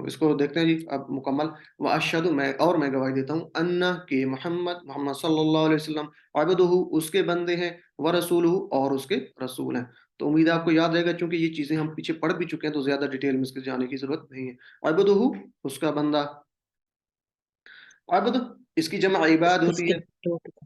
اس کو دیکھتے ہیں جی اب مکمل. واشہد میں، اور میں گواہی دیتا ہوں، انا کہ محمد محمد صلی اللہ علیہ وسلم عبدہ اس کے بندے ہیں، ورسولہ اور اس کے رسول ہیں. تو امید ہے آپ کو یاد رہے گا، چونکہ یہ چیزیں ہم پیچھے پڑھ بھی چکے ہیں تو زیادہ ڈیٹیل میں اس کے جانے کی ضرورت نہیں ہے. عبدہ اس کا بندہ. عبد اس کی جمع عباد اس ہوتی کے ہے. 2 ٹکڑے.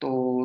تو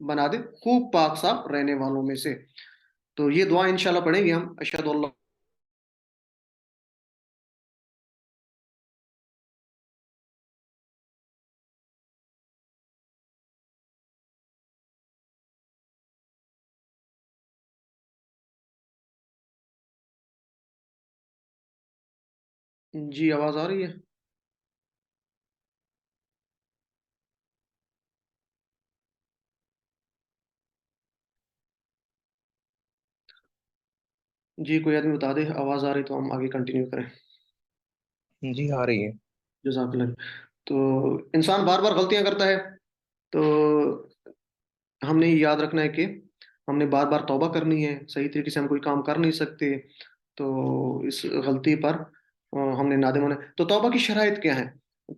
بنا دے خوب پاک صاف رہنے والوں میں سے. تو یہ دعا انشاءاللہ پڑھیں گے ہم. اشہد اللہ. جی آواز آ رہی ہے؟ جی کوئی آدمی بتا دے آواز آ رہی تو ہم آگے کنٹینیو کریں. جی آ رہی ہے. جزاک اللہ. تو انسان بار بار غلطیاں کرتا ہے، تو ہم نے یہ یاد رکھنا ہے کہ ہم نے بار بار توبہ کرنی ہے. صحیح طریقے سے ہم کوئی کام کر نہیں سکتے، تو اس غلطی پر ہم نے نادم ہونا ہے. تو توبہ کی شرائط کیا ہیں؟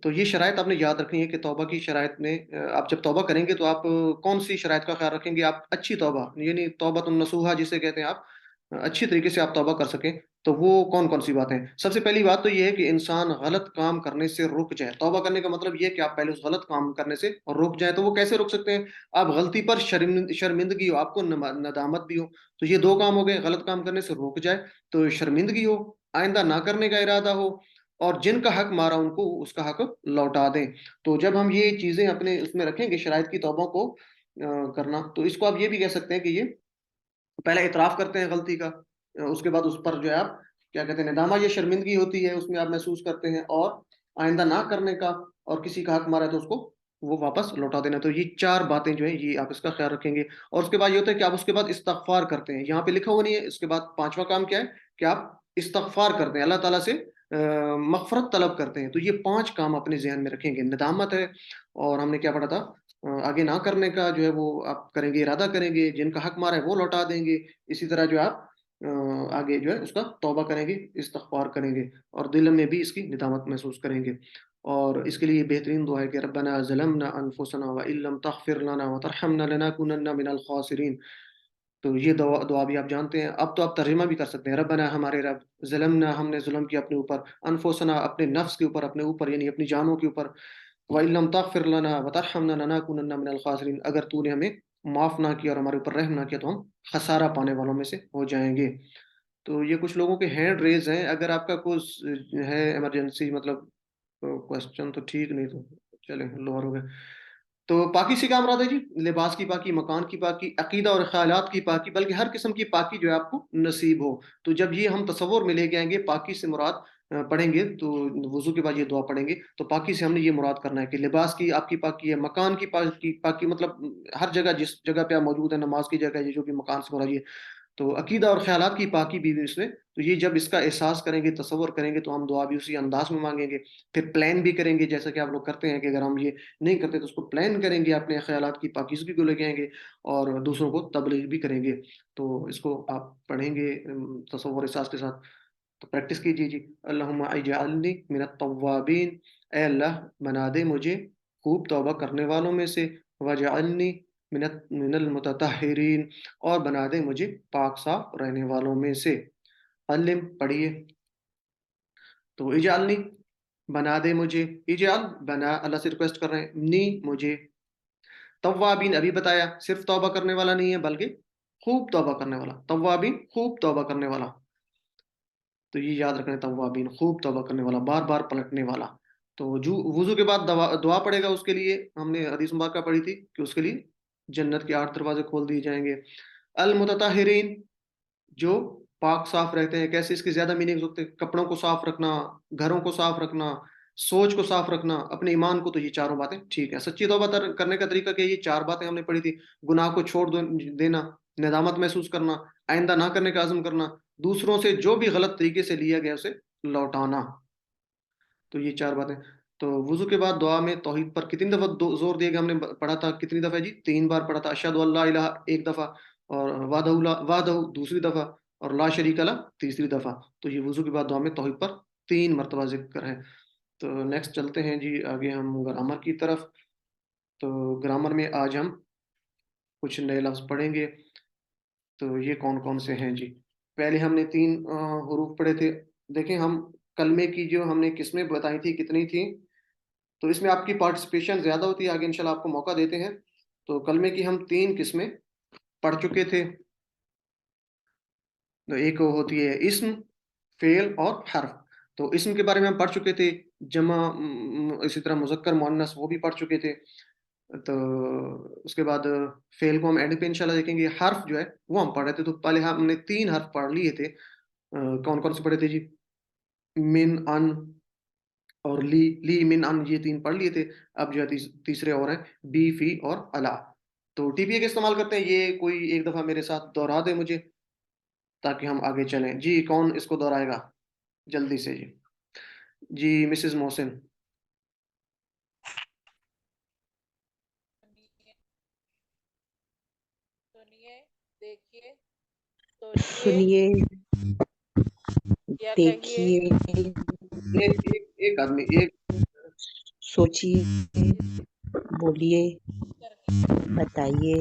تو یہ شرائط آپ نے یاد رکھنی ہے کہ توبہ کی شرائط میں آپ جب توبہ کریں گے تو آپ کون سی شرائط کا خیال رکھیں گے؟ آپ اچھی توبہ، یعنی توبۃ النصوحہ جسے کہتے ہیں، آپ اچھی طریقے سے آپ توبہ کر سکیں. تو وہ کون کون سی باتیں؟ سب سے پہلی بات تو یہ ہے کہ انسان غلط کام کرنے سے رک جائے. توبہ کرنے کا مطلب یہ ہے کہ آپ پہلے اس غلط کام کرنے سے رک جائیں. تو وہ کیسے رک سکتے ہیں؟ آپ غلطی پر شرمندگی ہو، آپ کو ندامت بھی ہو. تو یہ دو کام ہو گئے، غلط کام کرنے سے رک جائے تو شرمندگی ہو، آئندہ نہ کرنے کا ارادہ ہو، اور جن کا حق مارا ان کو اس کا حق لوٹا دیں. تو جب ہم یہ چیزیں اپنے اس میں رکھیں گے شرائط کی توبہ کو کرنا، تو اس کو آپ یہ بھی کہہ سکتے ہیں کہ یہ پہلے اعتراف کرتے ہیں غلطی کا، اس کے بعد اس پر جو ہے آپ کیا کہتے ہیں ندامہ یا شرمندگی ہوتی ہے، اس میں آپ محسوس کرتے ہیں، اور آئندہ نہ کرنے کا، اور کسی کا حق مارا ہے تو اس کو وہ واپس لوٹا دینا. تو یہ چار باتیں جو ہیں یہ آپ اس کا خیال رکھیں گے. اور اس کے بعد یہ ہوتا ہے کہ آپ اس کے بعد استغفار کرتے ہیں. یہاں پہ لکھا ہوا نہیں ہے. اس کے بعد پانچواں کام کیا ہے کہ آپ استغفار کرتے ہیں، اللہ تعالیٰ سے مغفرت طلب کرتے ہیں. تو یہ پانچ کام اپنے ذہن میں رکھیں گے. ندامت ہے، اور ہم نے کیا پڑھا تھا، آگے نہ کرنے کا جو ہے وہ آپ کریں گے، ارادہ کریں گے، جن کا حق مارا ہے وہ لوٹا دیں گے. اسی طرح جو آپ آگے جو ہے اس کا توبہ کریں گے، استغفار کریں گے، اور دل میں بھی اس کی ندامت محسوس کریں گے. اور اس کے لیے بہترین دعا ہے کہ ربنا ظلمنا انفسنا وان لم تغفر لنا وترحمنا لنکونن من الخاسرین. تو یہ دعا بھی آپ جانتے ہیں. اب تو آپ ترجمہ بھی کر سکتے ہیں. ربنا ہمارے رب، ظلمنا ہم نے ظلم کیا اپنے اوپر، انفسنا اپنے نفس کے اوپر، اپنے اوپر یعنی اپنی جانوں کے اوپر، وَإِن لَمْ تَغْفِرْ لَنَا وَتَرْحَمْنَا لَنَكُونَنَّ مِنَ الْخَاسِرِينَ. اگر تو نے ہمیں معاف نہ کیا اور ہمارے اوپر رحم نہ کیا تو ہم خسارہ پانے والوں میں سے ہو جائیں گے. تو یہ کچھ لوگوں کے ہینڈ ریز ہیں. اگر آپ کا کوئی ہے ایمرجنسی، مطلب کوشچن تو ٹھیک نہیں، تو چلیں لوور ہو گئے. تو پاکی سے کیا مراد ہے جی؟ لباس کی پاکی، مکان کی پاکی، عقیدہ اور خیالات کی پاکی، بلکہ ہر قسم کی پاکی جو ہے آپ کو نصیب ہو. تو جب یہ ہم تصور میں لے کے آئیں گے پاکی سے مراد پڑھیں گے، تو وضو کے بعد یہ دعا پڑھیں گے. تو پاکی سے ہم نے یہ مراد کرنا ہے کہ لباس کی آپ کی پاکی ہے، مکان کی پاکی مطلب ہر جگہ جس جگہ پہ آپ موجود ہیں، نماز کی جگہ ہے جو کہ مکان سے مراد ہے. تو عقیدہ اور خیالات کی پاکی بھی اس میں. تو یہ جب اس کا احساس کریں گے، تصور کریں گے، تو ہم دعا بھی اسی انداز میں مانگیں گے. پھر پلان بھی کریں گے، جیسا کہ آپ لوگ کرتے ہیں کہ اگر ہم یہ نہیں کرتے تو اس کو پلان کریں گے، اپنے خیالات کی پاکیزگی کو لے کے آئیں گے، اور دوسروں کو تبلیغ بھی کریں گے. تو اس کو آپ پڑھیں گے تصور احساس کے ساتھ. تو پریکٹس کیجیے جی. اللہم اجعلنی من التوابین، اے اللہ بنا دے مجھے خوب توبہ کرنے والوں میں سے، وجعلنی من المتطہرین، اور بنا دے مجھے پاک صاف رہنے والوں میں سے. علم پڑھیے. تو اجعلنی بنا دے مجھے، اجعل بنا، اللہ سے ریکویسٹ کر رہے ہیں، نی مجھے. توابین ابھی بتایا صرف توبہ کرنے والا نہیں ہے بلکہ خوب توبہ کرنے والا. توابین خوب توبہ کرنے والا. تو یہ یاد رکھنا ہے، توابین خوب توبہ کرنے والا، بار بار پلٹنے والا. تو جو وضو کے بعد دعا پڑے گا، اس کے لیے ہم نے حدیث مبارکہ پڑھی تھی کہ اس کے لیے جنت کے 8 دروازے کھول دیے جائیں گے. المتطہرین، جو پاک صاف رہتے ہیں. کیسے؟ اس کی زیادہ میننگ ہوتے ہیں، کپڑوں کو صاف رکھنا، گھروں کو صاف رکھنا، سوچ کو صاف رکھنا، اپنے ایمان کو. تو یہ چاروں باتیں ٹھیک ہے. سچی توبہ کرنے کا طریقہ کیا؟ یہ 4 باتیں ہم نے پڑھی تھی. گناہ کو چھوڑ دینا، ندامت محسوس کرنا، آئندہ نہ کرنے کا عزم کرنا، دوسروں سے جو بھی غلط طریقے سے لیا گیا اسے لوٹانا. تو یہ 4 باتیں. تو وضو کے بعد دعا میں توحید پر کتنی دفعہ زور دیا گیا؟ ہم نے پڑھا تھا کتنی دفعہ جی؟ 3 بار پڑھا تھا. اشہد ان لا الہ ایک دفعہ، اور وحدہ دوسری دفعہ، اور لا شریک لہ تیسری دفعہ. تو یہ وضو کے بعد دعا میں توحید پر 3 مرتبہ ذکر ہے. تو نیکسٹ چلتے ہیں جی آگے ہم گرامر کی طرف. تو گرامر میں آج ہم کچھ نئے لفظ پڑھیں گے. تو یہ کون کون سے ہیں جی؟ پہلے ہم نے 3 حروف پڑھے تھے. دیکھیں ہم کلمے کی جو ہم نے قسمیں بتائی تھی کتنی تھیں، تو اس میں آپ کی پارٹیسپیشن زیادہ ہوتی ہے. آگے انشاءاللہ آپ کو موقع دیتے ہیں. تو کلمے کی ہم 3 قسمیں پڑھ چکے تھے. تو ایک ہوتی ہے اسم، فعل اور حرف. تو اسم کے بارے میں ہم پڑھ چکے تھے، جمع اسی طرح مذکر مؤنث وہ بھی پڑھ چکے تھے. تو اس کے بعد فعل کو ہم اینڈ پہ انشاءاللہ دیکھیں گے. حرف جو ہے وہ ہم پڑھ رہے تھے. تو پہلے ہم نے 3 حرف پڑھ لیے تھے. کون کون سے پڑھے تھے جی؟ من، ان اور لی من ان، یہ 3 پڑھ لیے تھے. اب جو ہے تیسرے اور ہیں بی، فی اور الا. تو ٹی پی اے کا استعمال کرتے ہیں. یہ کوئی ایک دفعہ میرے ساتھ دوہرا دے مجھے تاکہ ہم آگے چلیں. جی کون اس کو دہرائے گا جلدی سے؟ جی مسز محسن. سنیے، دیکھیے، سوچیے سنیے، یا کہیے، دیکھیے، ایک آدمی ایک. سوچیے، بولیے، بتائیے،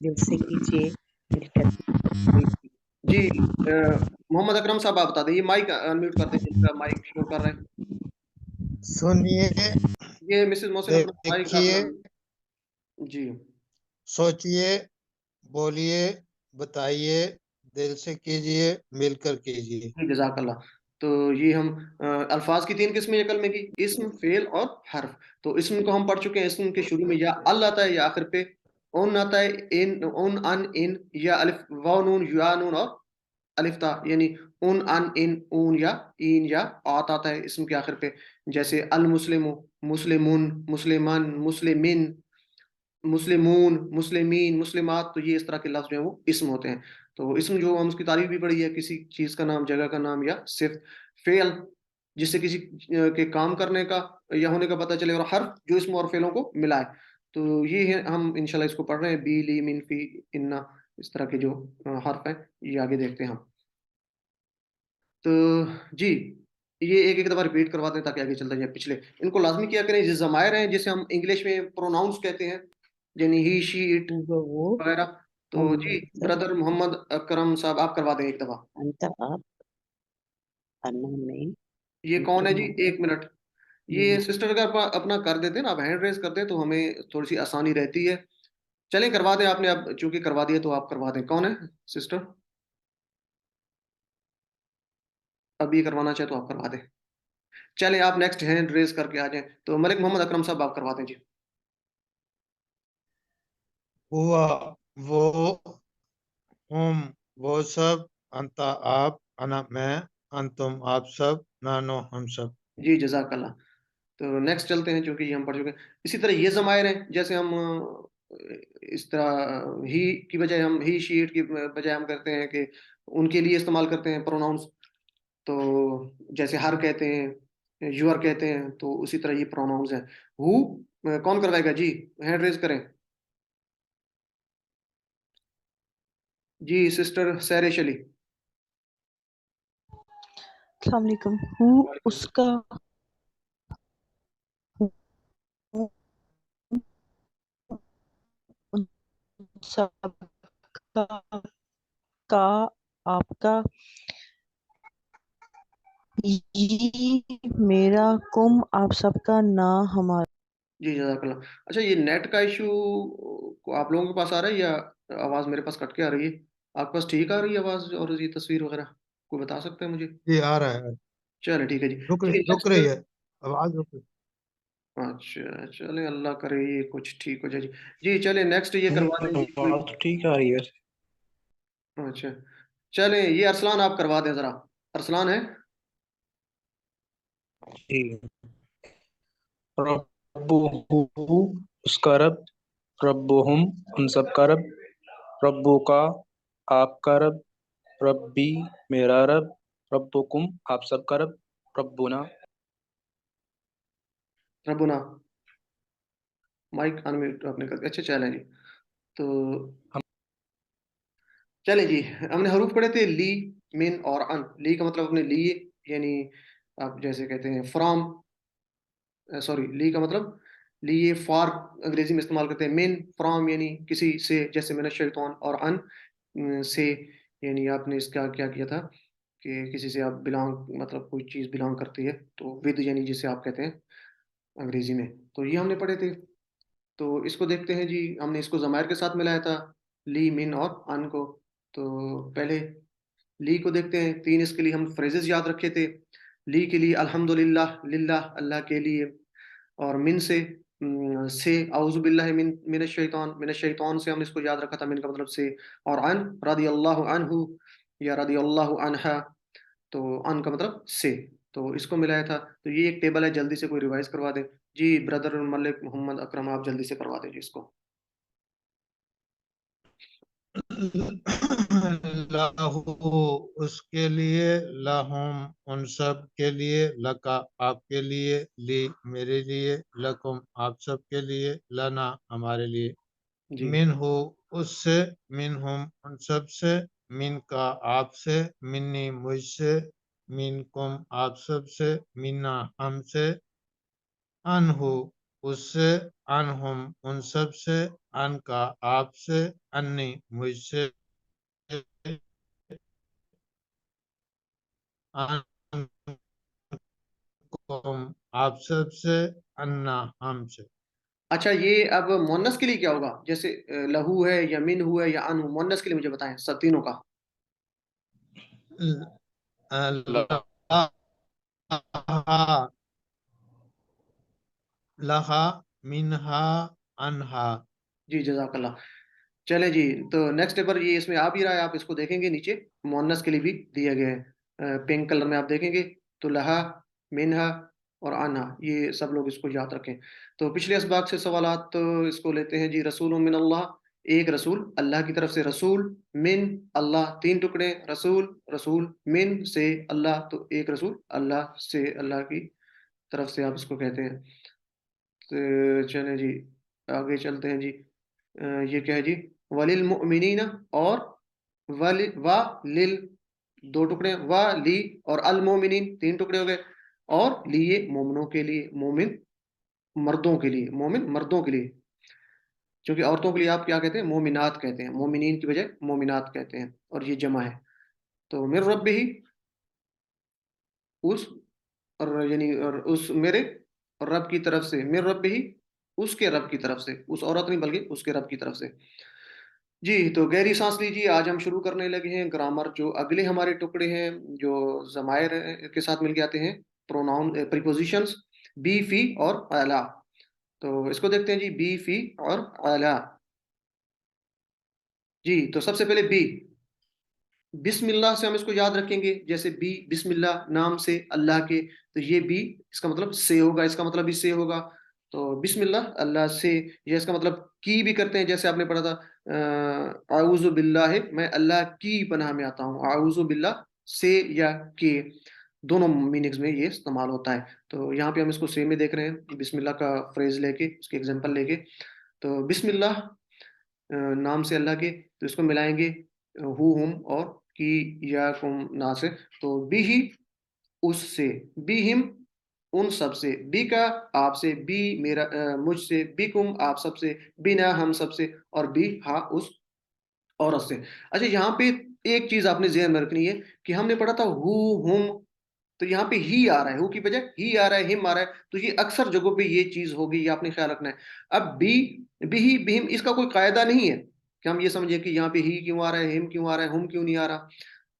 دل سے کیجیے، مل کر. جی محمد اکرم صاحب آپ بتا دیں. یہ مائک انمیوٹ کر دیں جن کا مائک شو کر رہے ہیں. سنیے، یہ مسز محسن اپنا مائک دیکھیے، اپنا. جی سوچیے، بولیے، بتائیے، دل سے کیجیے، مل کر کیجیے. جزاک اللہ. تو یہ ہم الفاظ کی 3 قسمیں یہ کلمے کی، اسم، فعل اور حرف. تو اسم کو ہم پڑھ چکے ہیں. اسم کے شروع میں یا ال آتا ہے یا آخر پہ اون آتا ہے، ان یا الف واو نون یا نون اور الف تا، یعنی اون یا این یا آت آتا ہے اسم کے آخر پہ. جیسے المسلم، مسلمون، مسلمان، مسلمین، مسلمون، مسلمین، مسلمات. تو یہ اس طرح کے لفظ جو ہیں وہ اسم ہوتے ہیں. تو اسم جو ہم اس کی تعریف بھی پڑھی ہے، کسی چیز کا نام، جگہ کا نام یا صرف. فعل جس سے کسی کے کام کرنے کا یا ہونے کا پتہ چلے، اور حرف جو اسم اور فعلوں کو ملائے. تو یہ ہے، ہم انشاءاللہ اس کو پڑھ رہے ہیں. بی، لی، من، فی، انا، اس طرح کے جو حرف ہیں یہ آگے دیکھتے ہیں ہم. تو جی یہ ایک ایک دفعہ ریپیٹ کرواتے ہیں تاکہ آگے چلتا جائے. پچھلے ان کو لازمی کیا کریں. ضمائر ہیں جسے ہم انگلش میں پروناؤنس کہتے ہیں، یعنی ہی، شی، اٹ وہ، وغیرہ. تو ہم، جی سب، بردر محمد اکرم صاحب آپ کروا دیں ایک دفعہ. انت، آپ، انا، میں، یہ کون ہے انتم، جی؟ آپ، 1 منٹ. یہ سسٹر اگر اپنا کر دیتے ہیں نا، آپ ہینڈ ریز کر دیں تو ہمیں تھوڑی سی آسانی رہتی ہے. چلیں کروا دیں. آپ نے اب چونکہ کروا دیا تو آپ کروا دیں. کون ہے سسٹر؟ اب یہ کروانا چاہے تو آپ کروا دیں. چلیں آپ نیکسٹ ہینڈ ریز کر کے آ جائیں. تو ملک محمد اکرم صاحب آپ کروا دیں جی. ہوا، وہ، ہم، وہ سب، انت، آپ، انا، میں، انتم، آپ سب، نانو، ہم سب. جی جزاک اللہ. تو نیکسٹ چلتے ہیں چونکہ یہ ہم پڑھ چکے ہیں. اسی طرح یہ ضمائر ہیں جیسے ہم اس طرح ہی کی بجائے ہم ہی، شی، اٹ کی بجائے ہم کرتے ہیں کہ ان کے لیے استعمال کرتے ہیں پروناؤنس. تو جیسے ہر کہتے ہیں، یور کہتے ہیں، تو اسی طرح یہ پروناؤنس ہیں. ہو کون کروائے گا جی؟ ہینڈ ریز کریں. جی سسٹر سہرش علی. السلام علیکم. ہوں اس کا، ہوں ان سب کا، آپ کا، یہ میرا، کم، آپ سب کا، نہ ہمارا. جی جزاک اللہ. اچھا یہ نیٹ کا ایشو آپ لوگوں کے پاس آ رہا ہے یا آواز میرے پاس کٹ کے آ رہی ہے؟ آپ کے پاس ٹھیک آ رہی ہے آواز اور یہ تصویر وغیرہ؟ کوئی بتا سکتا ہے مجھے؟ جی آ رہا ہے. چلے ٹھیک ہے جی. رک چلیے رک next. رہی ہے، آواز رک رہی. اچھا چلے اللہ کرے یہ کچھ ٹھیک ہو جائے جی. جی چلے نیکسٹ یہ کروا دیں جی کوئی. آواز تو ٹھیک آ رہی ہے. اچھا چلیں یہ ارسلان آپ کروا دیں ذرا. ارسلان ہے؟ جی. ربو، اس کا رب. ربہم، ان سب کا رب. ربو کا، آپ کا رب. ربی، میرا رب. ربکم، آپ سب کا رب. ربنا. ربنا مائک انمیوٹ آپ نے کر کے. اچھا چلیں جی. تو چلیں جی ہم نے حروف پڑھے تھے لی، من اور ان. لی کا مطلب اپنے لیے، یعنی آپ جیسے کہتے ہیں فرام. سوری لی کا مطلب لیے، فار انگریزی میں استعمال کرتے ہیں. من، فرام یعنی کسی سے، جیسے من الشیطان. اور ان سے یعنی آپ نے اس کا کیا کیا تھا کہ کسی سے آپ بلانگ، مطلب کوئی چیز بلانگ کرتی ہے تو ود یعنی جسے آپ کہتے ہیں انگریزی میں. تو یہ ہم نے پڑھے تھے. تو اس کو دیکھتے ہیں جی، ہم نے اس کو ضمائر کے ساتھ ملایا تھا، لی، من اور ان کو. تو پہلے لی کو دیکھتے ہیں. 3 اس کے لیے ہم فریزز یاد رکھے تھے. لی کے لیے الحمدللہ، للہ، اللہ کے لیے. اور من سے اعوذ باللہ من الشیطان سے ہم نے اس کو یاد رکھا تھا، من کا مطلب سے. اور عن، رضی اللہ عنہ یا رضی اللہ عنہا، تو ان کا مطلب سے. تو اس کو ملایا تھا. تو یہ ایک ٹیبل ہے، جلدی سے کوئی ریوائز کروا دیں جی. بردر ملک محمد اکرم، آپ جلدی سے کروا دیں جی اس کو. لہو اس کے لیے، لہم ان سب کے لیے، لکا آپ کے لیے، لی میرے لیے، لکم آپ سب کے لیے، لنا ہمارے لیے. جی من ہو اس سے، من ہم ان سب سے، من کا آپ سے، منی مجھ سے، من کم آپ سب سے، منا ہم سے، ان ہو اس سے، ان ہم ان سب سے، ان کا آپ سے، انی مجھ سے، ان کم آپ سب سے، انا ہم سے. اچھا، یہ اب مونس کے لیے کیا ہوگا؟ جیسے لہو ہے یا من ہو ہے یا ان ہو، مونس کے لیے مجھے بتائیں سب تینوں کا. لہا، منہا، انہا. جی جزاک اللہ. چلیں جی، تو نیکسٹ پیپر یہ اس میں آ بھی رہا ہے، آپ اس کو دیکھیں گے نیچے مونس کے لیے بھی دیا گیا ہے پنک کلر میں، آپ دیکھیں گے. تو لہا، منہا اور انہا، یہ سب لوگ اس کو یاد رکھیں. تو پچھلے اسباق سے سوالات تو اس کو لیتے ہیں جی. رسول من اللہ، ایک رسول اللہ کی طرف سے. رسول من اللہ، 3 ٹکڑے. رسول، رسول من سے اللہ، تو ایک رسول اللہ سے، اللہ کی طرف سے آپ اس کو کہتے ہیں. تو چلیں جی آگے چلتے ہیں جی. یہ کیا ہے جی؟ وللمؤمنین اور لل 2 ٹکڑے، لی اور المؤمنین 3 ٹکڑے ہو گئے. اور لیے مومنوں کے لیے، مومن مردوں کے لیے، مومن مردوں کے لیے. چونکہ عورتوں کے لیے آپ کیا کہتے ہیں؟ مومنات کہتے ہیں، مومنین کی بجائے مومنات کہتے ہیں، اور یہ جمع ہے. تو من رب ہی، اس، اور یعنی اور اس میرے رب کی طرف سے. من رب ہی، اس کے رب کی طرف سے. اس عورت نہیں بلکہ اس کے رب کی طرف سے. جی تو گہری سانس لیجیے. آج ہم شروع کرنے لگے ہیں گرامر. جو اگلے ہمارے ٹکڑے ہیں جو ضمائر کے ساتھ مل کے آتے ہیں، پروناؤن، پریپوزیشنز، بی، فی اور اعلیٰ. تو اس کو دیکھتے ہیں جی، بی، فی اور اعلیٰ. جی تو سب سے پہلے بی، بسم اللہ سے ہم اس کو یاد رکھیں گے. جیسے بی، بسم اللہ، نام سے اللہ کے. تو یہ بی اس کا مطلب سے ہوگا، اس کا مطلب بھی سے ہوگا. تو بسم اللہ، اللہ سے. یہ اس کا مطلب کی بھی کرتے ہیں، جیسے آپ نے پڑھا تھا اعوذ باللہ، میں اللہ کی پناہ میں آتا ہوں. اعوذ باللہ سے یا کے، دونوں میننگز میں یہ استعمال ہوتا ہے. تو یہاں پہ ہم اس کو سے میں دیکھ رہے ہیں، بسم اللہ کا فریز لے کے، اس کے ایگزامپل لے کے. تو بسم اللہ، نام سے اللہ کے. تو اس کو ملائیں گے ہو، ہم اور کی یا کم نا سے. تو بھی ہی اس سے، بھی ہم ان سب سے، بھی کا آپ سے، بھی میرا مجھ سے، بھی کم آپ سب سے، بھی نہ ہم سب سے، اور بھی ہا اس عورت سے. اچھا یہاں پہ ایک چیز آپ نے ذہن میں رکھنی ہے کہ ہم نے پڑھا تھا ہو، ہم، تو یہاں پہ ہی آ رہا ہے، ہو کی بجائے ہی آ رہا ہے، ہم آ رہا ہے. تو یہ اکثر جگہوں پہ یہ چیز ہوگی، یہ آپ نے خیال رکھنا ہے. اب بھی ہی، بہم، اس کا کوئی قاعدہ نہیں ہے کہ ہم یہ سمجھیں کہ یہاں پہ ہی کیوں آ رہا ہے، ہم کیوں آ رہا ہے، ہم کیوں نہیں آ رہا.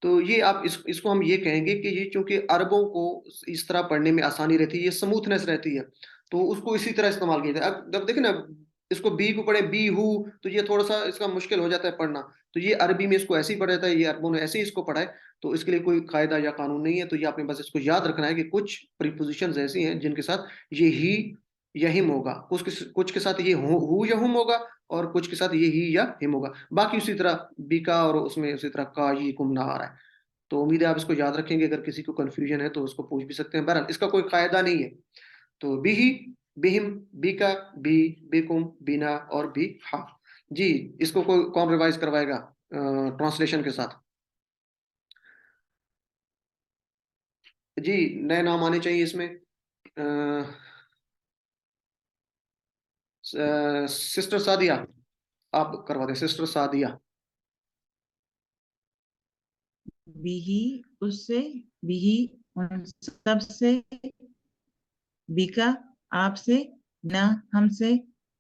تو یہ آپ اس کو ہم یہ کہیں گے کہ یہ چونکہ عربوں کو اس طرح پڑھنے میں آسانی رہتی ہے، یہ سموتھنس رہتی ہے، تو اس کو اسی طرح استعمال کیا جاتا ہے. اب دیکھیں نا، اس کو بی کو پڑھے بی ہو، تو یہ تھوڑا سا اس کا مشکل ہو جاتا ہے پڑھنا. تو یہ عربی میں اس کو ایسے ہی پڑھا جاتا ہے، یہ عربوں نے ایسے ہی اس کو پڑھا ہے. تو اس کے لیے کوئی قاعدہ یا قانون نہیں ہے. تو یہ آپ نے بس اس کو یاد رکھنا ہے کہ کچھ پریپوزیشنز ایسی ہیں جن کے ساتھ یہ ہی یا ہم ہوگا، کچھ کے ساتھ یہ ہو یا ہم ہوگا، اور کچھ کے ساتھ یہ ہی یا ہم ہوگا. باقی اسی طرح بی کا اور اس میں اسی طرح کا یہ کم نہ آ رہا ہے. تو امید ہے آپ اس کو یاد رکھیں گے. اگر کسی کو کنفیوژن ہے تو اس کو پوچھ بھی سکتے ہیں. بہرحال اس کا کوئی قاعدہ نہیں ہے. تو بھی ہی، بہم، بی کا، بی، بیکم، بینا اور بھی ہا. جی اس کو کوئی کون ریوائز کروائے گا ٹرانسلیشن کے ساتھ؟ جی نئے نام آنے چاہیے اس میں. سسٹر سعدیہ، آپ کروا دیں. سسٹر سعدیہ. بھی اس سے، بھی ان سب سے، بھی کا آپ سے، نہ ہم سے،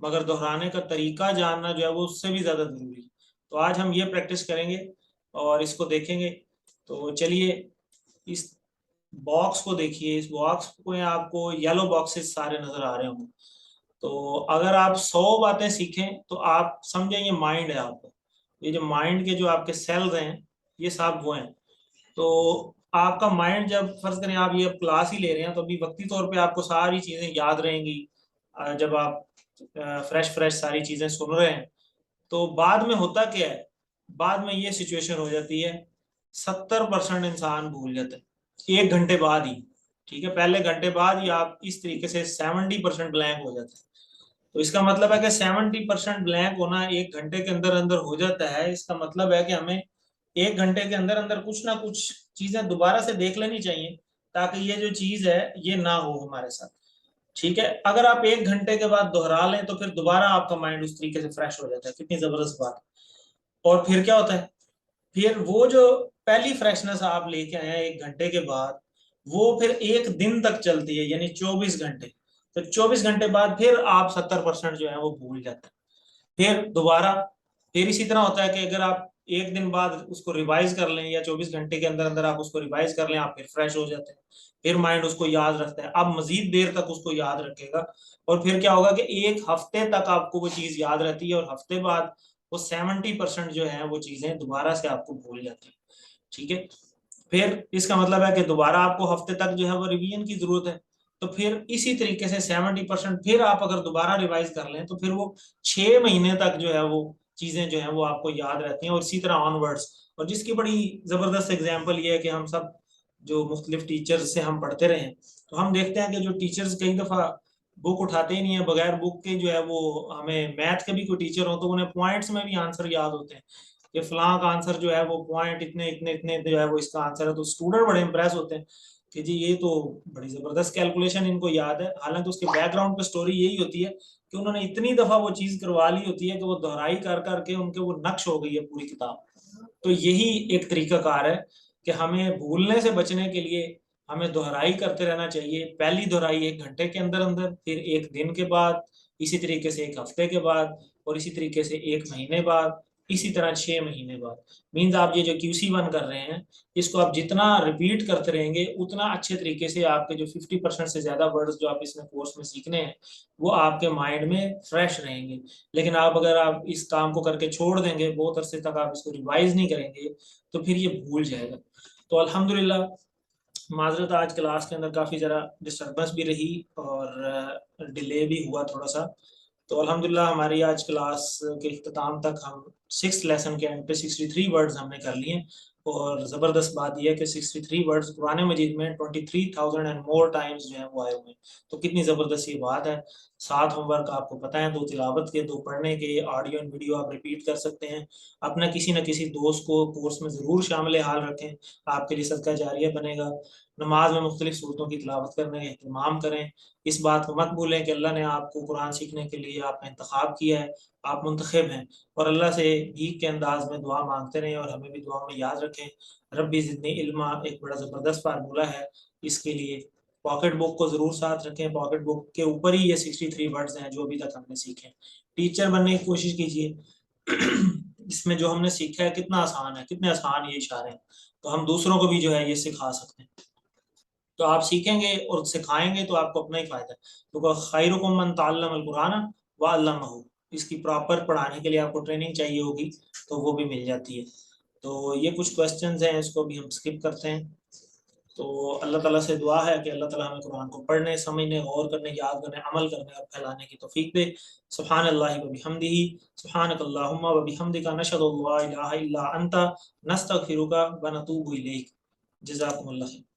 مگر دہرانے کا طریقہ جاننا جو ہے وہ اس سے بھی زیادہ ضروری ہے. تو آج ہم یہ پریکٹس کریں گے اور اس کو دیکھیں گے. تو چلیے اس باکس کو دیکھیے. اس باکس کو آپ کو یلو باکسز سارے نظر آ رہے ہوں. تو اگر آپ 100 باتیں سیکھیں تو آپ سمجھیں یہ مائنڈ ہے آپ کا. یہ جو مائنڈ کے جو آپ کے سیلز ہیں یہ سب وہ ہیں. تو آپ کا مائنڈ جب فرض کریں آپ یہ کلاس ہی لے رہے ہیں تو ابھی وقتی طور پہ آپ کو ساری چیزیں یاد رہیں گی جب آپ فریش ساری چیزیں سن رہے ہیں. تو بعد میں ہوتا کیا ہے, بعد میں یہ سچویشن ہو جاتی ہے 70% انسان بھول جاتا ہے 1 گھنٹے بعد ہی. ٹھیک ہے, پہلے گھنٹے بعد ہی آپ اس طریقے سے 70% بلینک ہو جاتے ہیں. تو اس کا مطلب ہے کہ 70% بلینک ہونا 1 گھنٹے کے اندر اندر ہو جاتا ہے. اس کا مطلب ہے کہ ہمیں 1 گھنٹے کے اندر اندر کچھ نہ کچھ چیزیں دوبارہ سے دیکھ لینی چاہیے تاکہ یہ جو چیز ہے یہ نہ ہو ہمارے ساتھ. ٹھیک ہے, اگر آپ 1 گھنٹے کے بعد دہرا لیں تو پھر دوبارہ آپ کا مائنڈ اس طریقے سے فریش ہو جاتا ہے. کتنی زبردست بات. اور پھر کیا ہوتا ہے, پھر وہ جو پہلی فریشنس آپ لے کے آئے ہیں 1 گھنٹے کے بعد وہ پھر 1 دن تک چلتی ہے, یعنی 24 گھنٹے. تو 24 گھنٹے بعد پھر آپ 70% جو ہے وہ بھول جاتے ہیں. پھر دوبارہ پھر اسی طرح ہوتا ہے کہ اگر آپ 1 دن بعد اس کو ریوائز کر لیں یا 24 گھنٹے کے اندر اندر آپ اس کو ریوائز کر لیں, آپ پھر فریش ہو جاتے ہیں. پھر مائنڈ اس کو یاد رکھتا ہے, اب مزید دیر تک اس کو یاد رکھے گا. اور پھر کیا ہوگا کہ 1 ہفتے تک آپ کو وہ چیز یاد رہتی ہے اور ہفتے بعد وہ 70% جو ہے وہ چیزیں دوبارہ سے آپ کو بھول جاتی ہیں. ٹھیک ہے, پھر اس کا مطلب ہے کہ دوبارہ آپ کو ہفتے تک جو ہے وہ ریویژن کی ضرورت ہے. تو پھر اسی طریقے سے 70% پھر آپ اگر دوبارہ ریوائز کر لیں تو پھر وہ 6 مہینے تک جو ہے وہ چیزیں جو ہیں وہ آپ کو یاد رہتی ہیں. اور اسی طرح آن ورڈز. اور جس کی بڑی زبردست اگزامپل یہ ہے کہ ہم سب جو مختلف ٹیچرز سے ہم پڑھتے رہے ہیں تو ہم دیکھتے ہیں کہ جو ٹیچرز کئی دفعہ بک اٹھاتے ہی نہیں ہیں, بغیر بک کے جو ہے وہ ہمیں میتھ کے بھی کوئی ٹیچر ہو تو انہیں پوائنٹس میں بھی آنسر یاد ہوتے ہیں کہ فلاں کا آنسر جو ہے وہ پوائنٹ اتنے اتنے اتنے جو ہے وہ اس کا آنسر ہے. تو اسٹوڈنٹ بڑے امپریس ہوتے ہیں کہ جی یہ تو بڑی زبردست کیلکولیشن ان کو یاد ہے. حالانکہ اس کے بیک گراؤنڈ پہ سٹوری یہی ہوتی ہے کہ انہوں نے اتنی دفعہ وہ چیز کروا لی ہوتی ہے کہ وہ دہرائی کر کر کے ان کے وہ نقش ہو گئی ہے پوری کتاب. تو یہی ایک طریقہ کار ہے کہ ہمیں بھولنے سے بچنے کے لیے ہمیں دہرائی کرتے رہنا چاہیے. پہلی دہرائی 1 گھنٹے کے اندر اندر, پھر 1 دن کے بعد, اسی طریقے سے 1 ہفتے کے بعد, اور اسی طریقے سے 1 مہینے بعد, اسی طرح 6 مہینے بعد. مینز آپ یہ جو QC1 کر رہے ہیں اس کو آپ جتنا ریپیٹ کرتے رہیں گے اتنا اچھے طریقے سے آپ کے جو 50% سے زیادہ ورڈز جو آپ اس میں کورس میں سیکھنے ہیں وہ آپ کے مائنڈ میں فریش رہیں گے. لیکن آپ اگر آپ اس کام کو کر کے چھوڑ دیں گے, بہت عرصے تک آپ اس کو ریوائز نہیں کریں گے تو پھر یہ بھول جائے گا. تو الحمدللہ معذرت آج کلاس کے اندر کافی ذرا ڈسٹربنس بھی رہی اور ڈیلے بھی ہوا تھوڑا سا. تو الحمدللہ ہماری آج کلاس کے اختتام تک ہم 6th لیسن کے اینڈ پہ 63 ورڈز ہم نے کر لیے. اور زبردست بات یہ ہے کہ 63 ورڈز قرآن مجید میں 23,000 اینڈ مور ٹائمز جو ہیں وہ آئے ہوئے ہیں. تو کتنی زبردست یہ بات ہے. 7 ہوم ورک آپ کو پتہ ہے, 2 تلاوت کے, 2 پڑھنے کے, آڈیو اینڈ ویڈیو آپ ریپیٹ کر سکتے ہیں. اپنا کسی نہ کسی دوست کو کورس میں ضرور شامل حال رکھیں, آپ کے لیے صدقہ جاریہ بنے گا. نماز میں مختلف صورتوں کی تلاوت کرنے کا اہتمام کریں. اس بات کو مت بھولیں کہ اللہ نے آپ کو قرآن سیکھنے کے لیے آپ کا انتخاب کیا ہے, آپ منتخب ہیں. اور اللہ سے بھیک کے انداز میں دعا مانگتے رہیں اور ہمیں بھی دعا میں یاد رکھیں. ربی زدنی علما ایک بڑا زبردست فارمولہ ہے. اس کے لیے پاکٹ بک کو ضرور ساتھ رکھیں. پاکٹ بک کے اوپر ہی یہ 63 ورڈز ہیں جو ابھی تک ہم نے سیکھے. ٹیچر بننے کی کوشش کیجیے. اس میں جو ہم نے سیکھا ہے کتنا آسان ہے, کتنے آسان یہ اشارے ہیں. تو ہم دوسروں کو بھی جو ہے یہ سکھا سکتے ہیں. تو آپ سیکھیں گے اور سکھائیں گے تو آپ کو اپنا ہی فائدہ ہے. تو خیرکم من تعلم القرآن وعلمہ, اس کی پراپر پڑھانے کے لیے آپ کو ٹریننگ چاہیے ہوگی تو وہ بھی مل جاتی ہے. تو یہ کچھ کوسچنز ہیں, اس کو بھی ہم سکپ کرتے ہیں. تو اللہ تعالیٰ سے دعا ہے کہ اللہ تعالیٰ ہمیں قرآن کو پڑھنے, سمجھنے, غور کرنے, یاد کرنے, عمل کرنے اور پھیلانے کی توفیق دے. سبحان اللہ و بحمدہ, سبحانک اللہم و بحمدک, نشہد ان لا الہ الا انت, نستغفرک و نتوب الیک. جزاکم اللہ خیر.